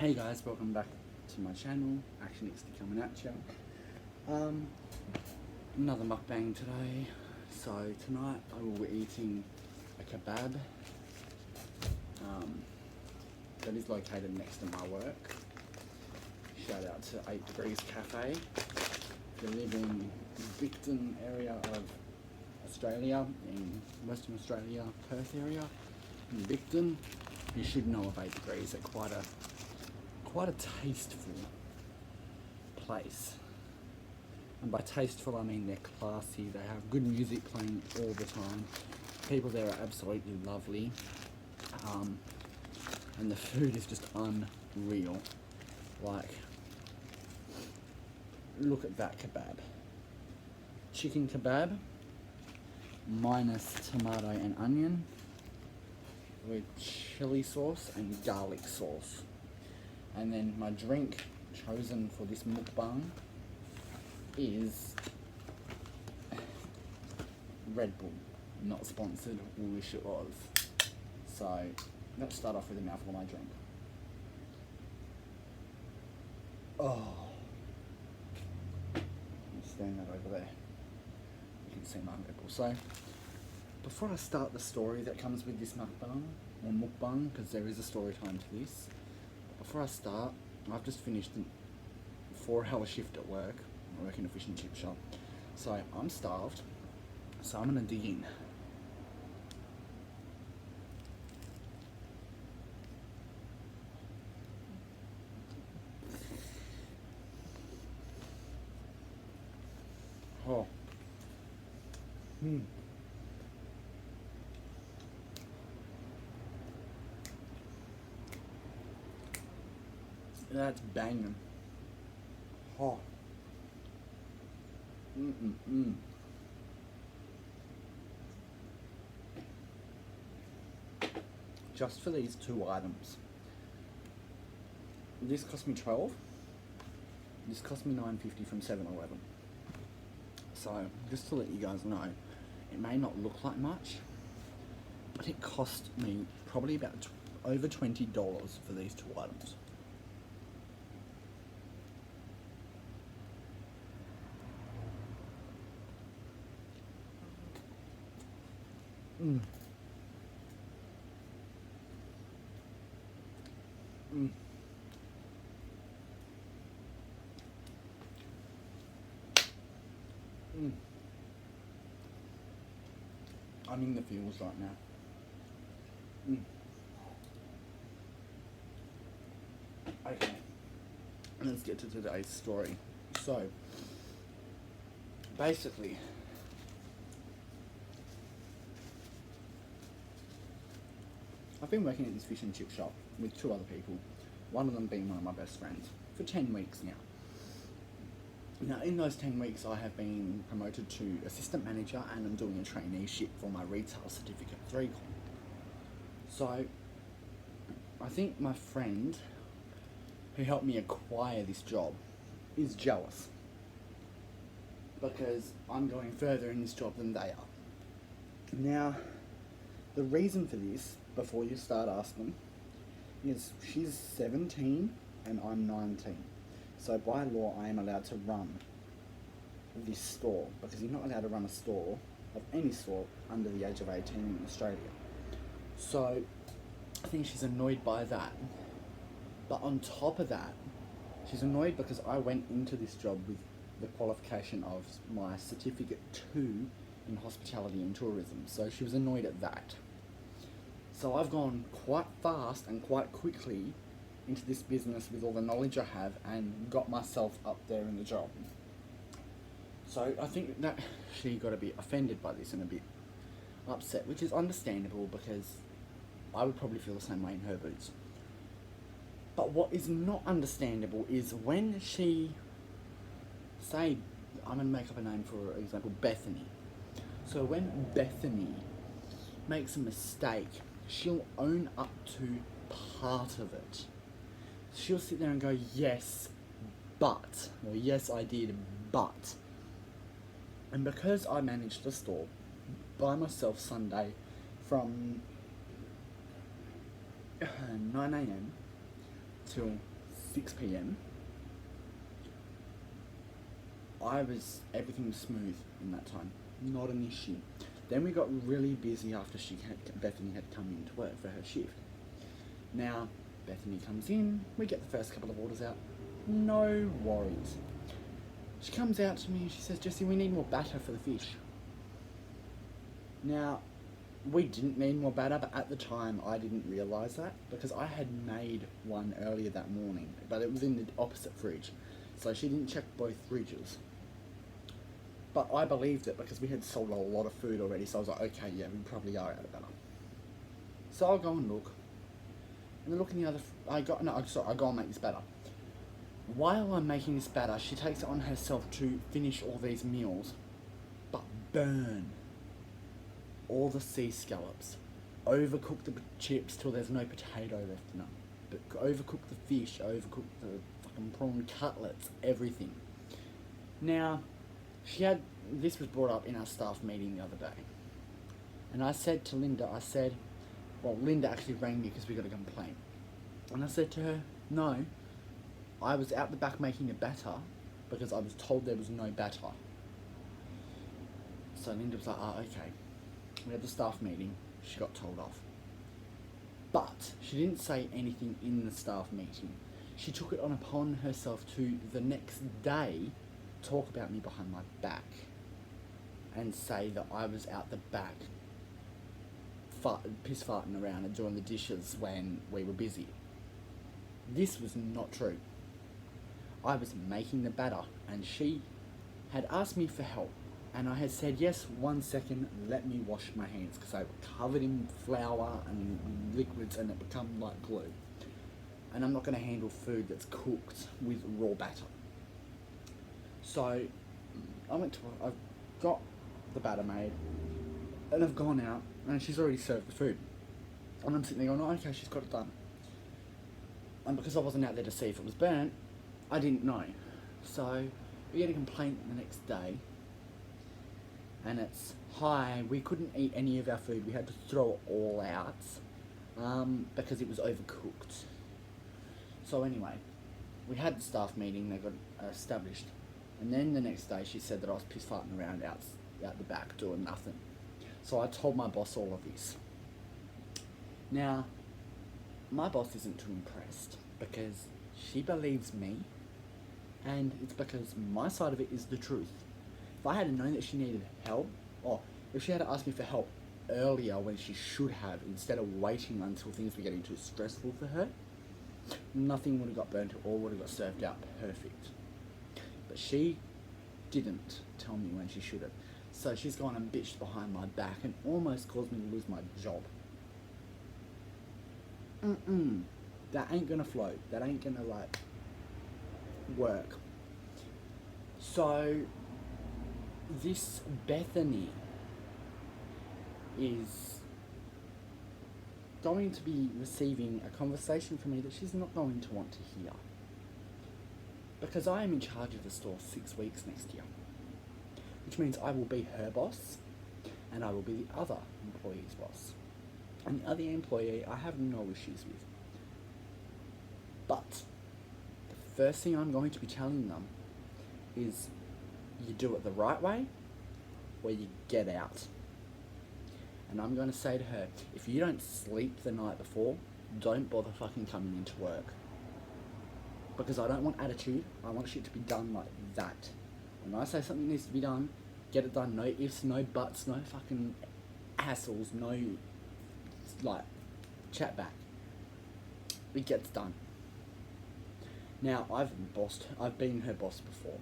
Hey guys, welcome back to my channel. Action XD coming at you. Another mukbang today. So tonight I will be eating a kebab that is located next to my work. Shout out to 8 Degrees Cafe. If you live in Victon area of Australia, in Western Australia, Perth area, in Victon, you should know of 8 Degrees. They're quite a tasteful place. And by tasteful I mean they're classy, they have good music playing all the time. People there are absolutely lovely. And the food is just unreal. Like, look at that kebab. Chicken kebab, minus tomato and onion, with chili sauce and garlic sauce. And then my drink chosen for this mukbang is Red Bull. Not sponsored, wish it was. So let's start off with a mouthful of my drink. Oh, stand that over there. You can see my Red Bull. So before I start the story that comes with this mukbang, or mukbang, because there is a story time to this. Before I start, I've just finished a 4-hour shift at work. I work in a fish and chip shop. So I'm starved. So I'm gonna dig in. Oh. That's banging. Oh. Just for these 2 items. This cost me 12. This cost me $9.50 from 7-Eleven. So, just to let you guys know, it may not look like much, but it cost me probably about over $20 for these 2 items. I'm in the feels right now. Okay, let's get to today's story. So, basically, I've been working at this fish and chip shop with 2 other people, one of them being one of my best friends, for 10 weeks now. Now, in those 10 weeks, I have been promoted to assistant manager and I'm doing a traineeship for my retail certificate 3 con. So, I think my friend who helped me acquire this job is jealous because I'm going further in this job than they are. Now, the reason for this, before you start asking, is she's 17 and I'm 19. So by law, I am allowed to run this store because you're not allowed to run a store of any sort under the age of 18 in Australia. So I think she's annoyed by that. But on top of that, she's annoyed because I went into this job with the qualification of my certificate 2 in hospitality and tourism. So she was annoyed at that. So I've gone quite fast and quite quickly into this business with all the knowledge I have and got myself up there in the job. So I think that she got a bit offended by this and a bit upset, which is understandable because I would probably feel the same way in her boots. But what is not understandable is when she, say, I'm going to make up a name for example, Bethany. So when Bethany makes a mistake, she'll own up to part of it. She'll sit there and go, yes, but, or yes, I did, but. And because I managed the store by myself Sunday from 9 AM till 6 p.m. Everything was smooth in that time, not an issue. Then we got really busy after Bethany had come in to work for her shift. Now, Bethany comes in, we get the first couple of orders out, no worries. She comes out to me and she says, Jessie, we need more batter for the fish. Now, we didn't need more batter, but at the time I didn't realise that because I had made one earlier that morning, but it was in the opposite fridge. So she didn't check both fridges. But I believed it because we had sold a lot of food already, so I was like, okay, yeah, we probably are out of batter. So I'll go and look. And then look in the other... I go and make this batter. While I'm making this batter, she takes it on herself to finish all these meals, but burn all the sea scallops, overcook the chips till there's no potato left in them, but overcook the fish, overcook the fucking prawn cutlets, everything. Now, this was brought up in our staff meeting the other day, and I said to Linda, Linda actually rang me because we got a complaint, and I said to her, no, I was out the back making a batter because I was told there was no batter. So Linda was like, okay. We had the staff meeting, she got told off. But she didn't say anything in the staff meeting. She took it on upon herself to the next day talk about me behind my back and say that I was out the back piss farting around and doing the dishes when we were busy. This was not true. I was making the batter and she had asked me for help. And I had said, yes, 1 second, let me wash my hands, because they were covered in flour and liquids and it become like glue. And I'm not going to handle food that's cooked with raw batter. So I've got the batter made and I've gone out and she's already served the food. And I'm sitting there going, oh, okay, she's got it done. And because I wasn't out there to see if it was burnt, I didn't know. So we get a complaint the next day. And it's, hi, we couldn't eat any of our food. We had to throw it all out because it was overcooked. So anyway, we had the staff meeting, they got established. And then the next day she said that I was piss farting around out the back doing nothing. So I told my boss all of this. Now, my boss isn't too impressed because she believes me and it's because my side of it is the truth. If I had known that she needed help, or if she had asked me for help earlier when she should have, instead of waiting until things were getting too stressful for her, nothing would have got burnt, all would have got served out perfect. But she didn't tell me when she should have. So she's gone and bitched behind my back and almost caused me to lose my job. That ain't gonna float. That ain't gonna, work. So this Bethany is going to be receiving a conversation from me that she's not going to want to hear. Because I am in charge of the store 6 weeks next year. Which means I will be her boss and I will be the other employee's boss. And the other employee I have no issues with. But the first thing I'm going to be telling them is you do it the right way or you get out. And I'm going to say to her, if you don't sleep the night before, don't bother fucking coming into work. Because I don't want attitude, I want shit to be done like that. When I say something needs to be done, get it done. No ifs, no buts, no fucking hassles, no, chat back. It gets done. Now, I've been her boss before,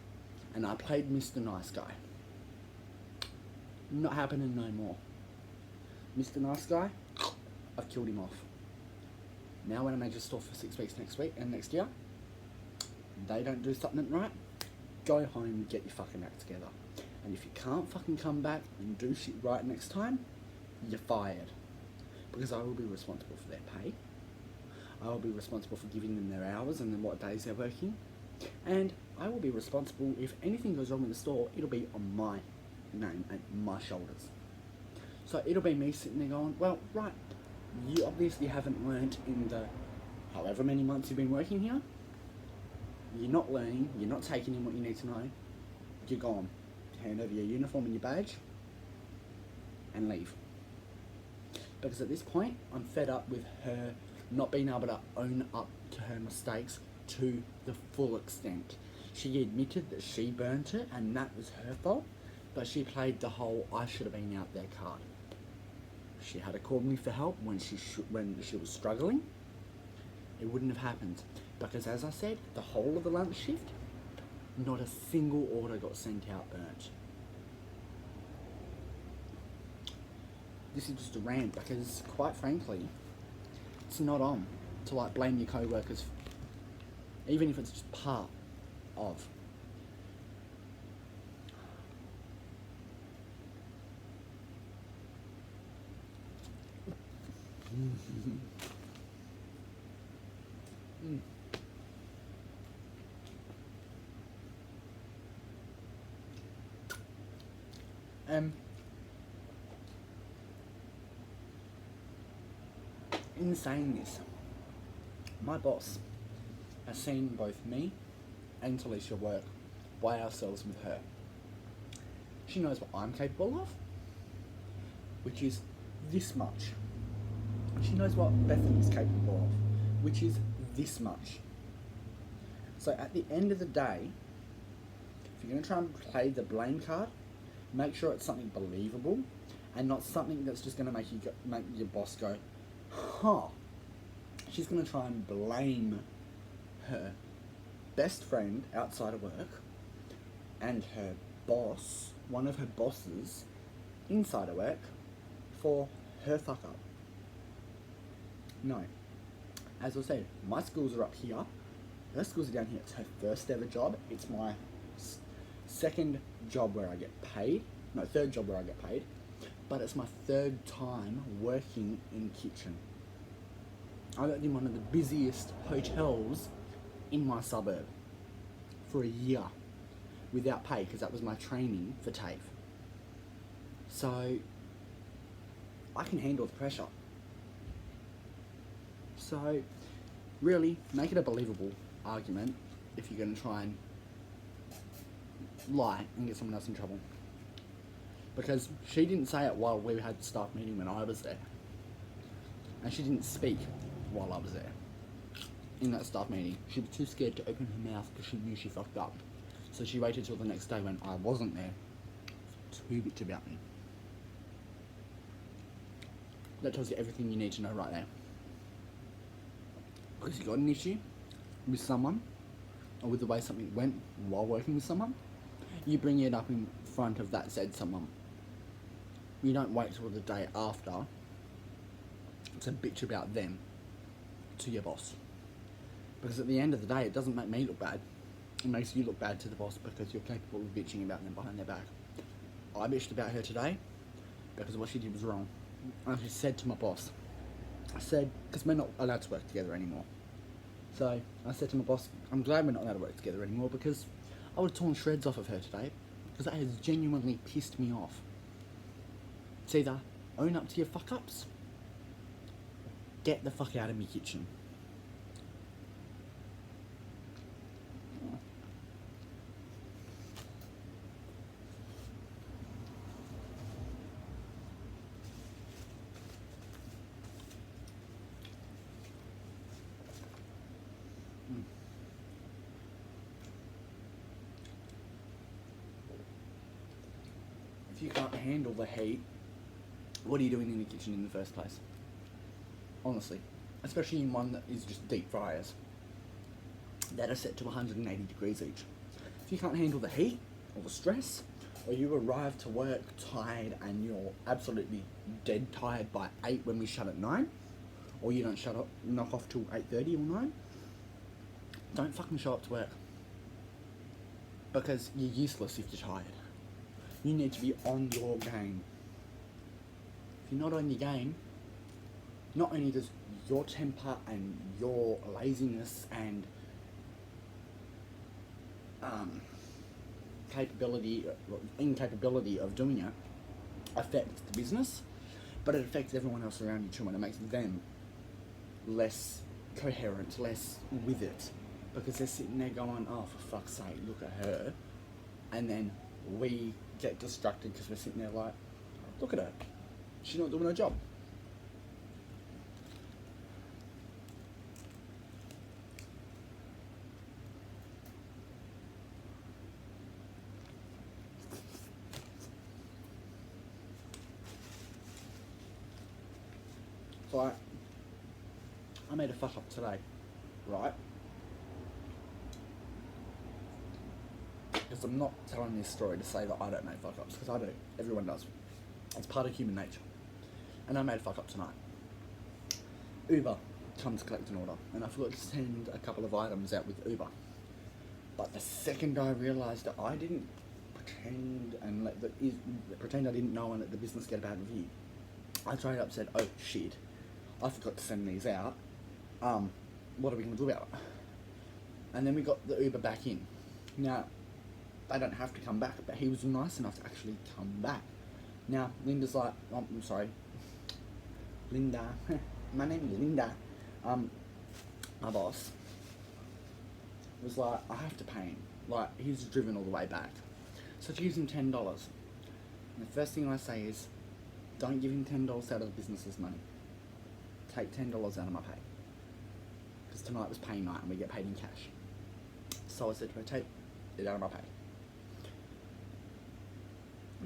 and I played Mr. Nice Guy. Not happening no more. Mr. Nice Guy, I've killed him off. Now when I manage a store for 6 weeks next year, they don't do something right, go home and get your fucking act together. And if you can't fucking come back and do shit right next time, you're fired. Because I will be responsible for their pay. I will be responsible for giving them their hours and then what days they're working. And I will be responsible if anything goes wrong in the store, it'll be on my name and my shoulders. So it'll be me sitting there going, well, right, you obviously haven't learnt in the however many months you've been working here, you're not learning, you're not taking in what you need to know, you're gone. Hand over your uniform and your badge and leave. Because at this point, I'm fed up with her not being able to own up to her mistakes to the full extent. She admitted that she burnt it and that was her fault, but she played the whole I should have been out there card. She had to call me for help when she was struggling. It wouldn't have happened. Because as I said, the whole of the lunch shift, not a single order got sent out burnt. This is just a rant because, quite frankly, it's not on to like blame your co-workers, even if it's just part of. In saying this, my boss has seen both me and Talisha work by ourselves with her. She knows what I'm capable of, which is this much. She knows what Bethany's capable of, which is this much. So at the end of the day, if you're going to try and play the blame card, make sure it's something believable and not something that's just going to make your boss go, huh. She's going to try and blame her best friend outside of work and her boss, one of her bosses inside of work, for her fuck up. No. As I said, my skills are up here. Her skills are down here. It's her first ever job. It's my second job where I get paid. No, third job where I get paid. But it's my third time working in kitchen. I worked in one of the busiest hotels in my suburb for a year without pay because that was my training for TAFE. So I can handle the pressure. So really, make it a believable argument if you're going to try and lie and get someone else in trouble. Because she didn't say it while we had the staff meeting when I was there. And she didn't speak while I was there in that staff meeting. She was too scared to open her mouth because she knew she fucked up. So she waited till the next day when I wasn't there to bitch about me. That tells you everything you need to know right there. Because you got an issue with someone, or with the way something went while working with someone, you bring it up in front of that said someone. You don't wait till the day after to bitch about them to your boss. Because at the end of the day, it doesn't make me look bad. It makes you look bad to the boss because you're capable of bitching about them behind their back. I bitched about her today because what she did was wrong. I actually said to my boss, I said, because we're not allowed to work together anymore. So I said to my boss, I'm glad we're not allowed to work together anymore because I would have torn shreds off of her today because that has genuinely pissed me off. It's either own up to your fuck ups, get the fuck out of my kitchen. If you can't handle the heat, what are you doing in the kitchen in the first place? Honestly, especially in one that is just deep fryers that are set to 180 degrees each. If you can't handle the heat or the stress, or you arrive to work tired and you're absolutely dead tired by 8 when we shut at 9, or you don't knock off till 8:30 or 9, don't fucking show up to work. Because you're useless if you're tired. You need to be on your game. If you're not on your game, not only does your temper and your laziness and incapability of doing it affect the business, but it affects everyone else around you too, and it makes them less coherent, less with it, because they're sitting there going, oh, for fuck's sake, look at her. And then we get distracted because we're sitting there like, look at her, she's not doing her job. So I made a fuck up today, right? Because I'm not telling this story to say that I don't make fuck ups, because I do. Everyone does. It's part of human nature. And I made a fuck up tonight. Uber comes to collect an order, and I forgot to send a couple of items out with Uber. But the second I realised that I didn't pretend I didn't know and let the business get a bad review, I straight up said, oh shit, I forgot to send these out. What are we going to do about it? And then we got the Uber back in. Now, they don't have to come back, but he was nice enough to actually come back. Now, Linda's like, oh, I'm sorry, Linda, my name is Linda. My boss was like, I have to pay him. Like, he's driven all the way back. So to use him $10. And the first thing I say is, don't give him $10 out of the business's money. Take $10 out of my pay. Because tonight was pay night and we get paid in cash. So I said to her, take it out of my pay.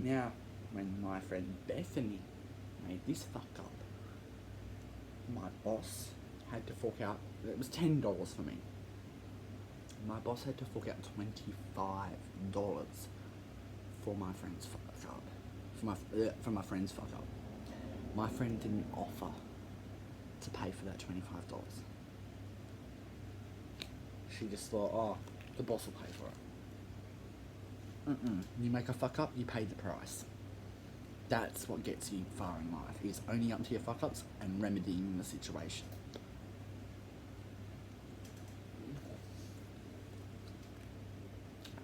Now, when my friend Bethany made this fuck up, my boss had to fork out, it was $10 for me. My boss had to fork out $25 for my friend's fuck up. For my friend's fuck up. My friend didn't offer to pay for that $25. She just thought, oh, the boss will pay for it. You make a fuck up, you pay the price. That's what gets you far in life, is owning up to your fuck ups and remedying the situation.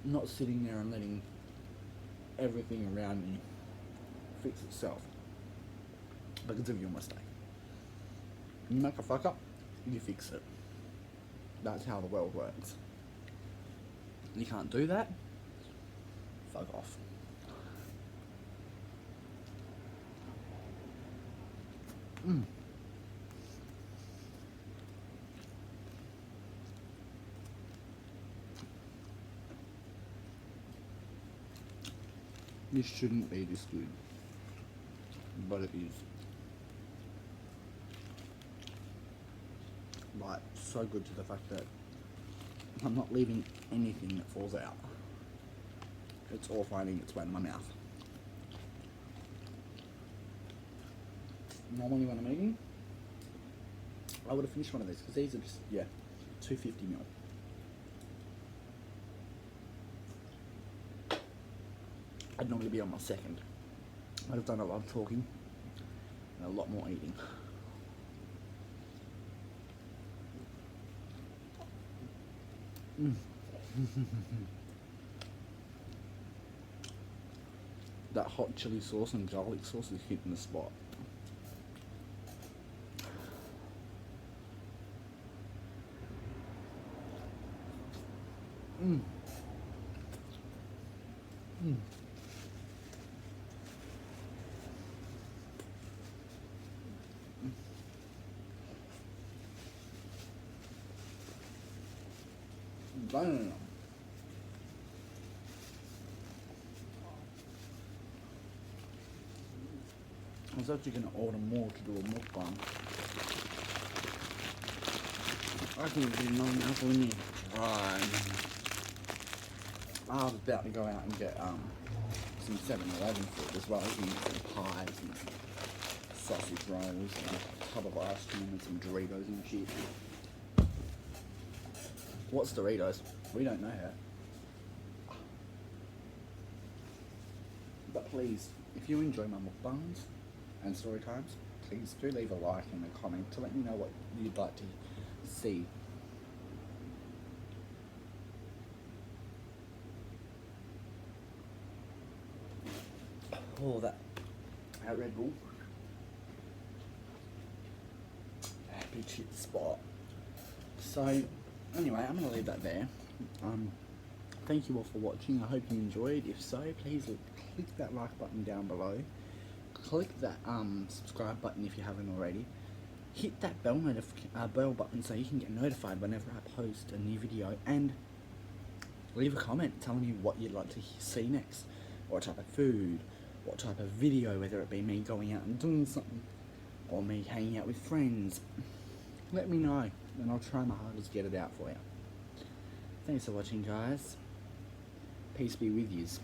Not sitting there and letting everything around you fix itself because of your mistake. You make a fuck up, you fix it. That's how the world works. You can't do that, fuck off. This shouldn't be this good, but it is. Like, so good to the fact that I'm not leaving anything that falls out. It's all finding its way in my mouth. Normally when I'm eating, I would have finished one of these, because these are just, 250ml. I'd normally be on my second. I'd have done a lot of talking and a lot more eating. That hot chili sauce and garlic sauce is hitting the spot. No. I was actually going to order more to do a mukbang. I think it'd be another mouthful in me. Right. I was about to go out and get some 7-Eleven food as well. You can get some pies and some sausage rolls and a tub of ice cream and some Doritos and shit. What's Doritos? We don't know how. But please, if you enjoy my mukbangs and story times, please do leave a like and a comment to let me know what you'd like to see. Oh, that Red Bull. Big shit spot. So, anyway, I'm going to leave that there. Thank you all for watching. I hope you enjoyed. If so, please click that like button down below. Click that subscribe button if you haven't already. Hit that bell button so you can get notified whenever I post a new video. And leave a comment telling me what you'd like to see next. What type of food, what type of video, whether it be me going out and doing something, or me hanging out with friends. Let me know, and I'll try my hardest to get it out for you. Thanks for watching, guys. Peace be with yous.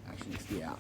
Action XD out.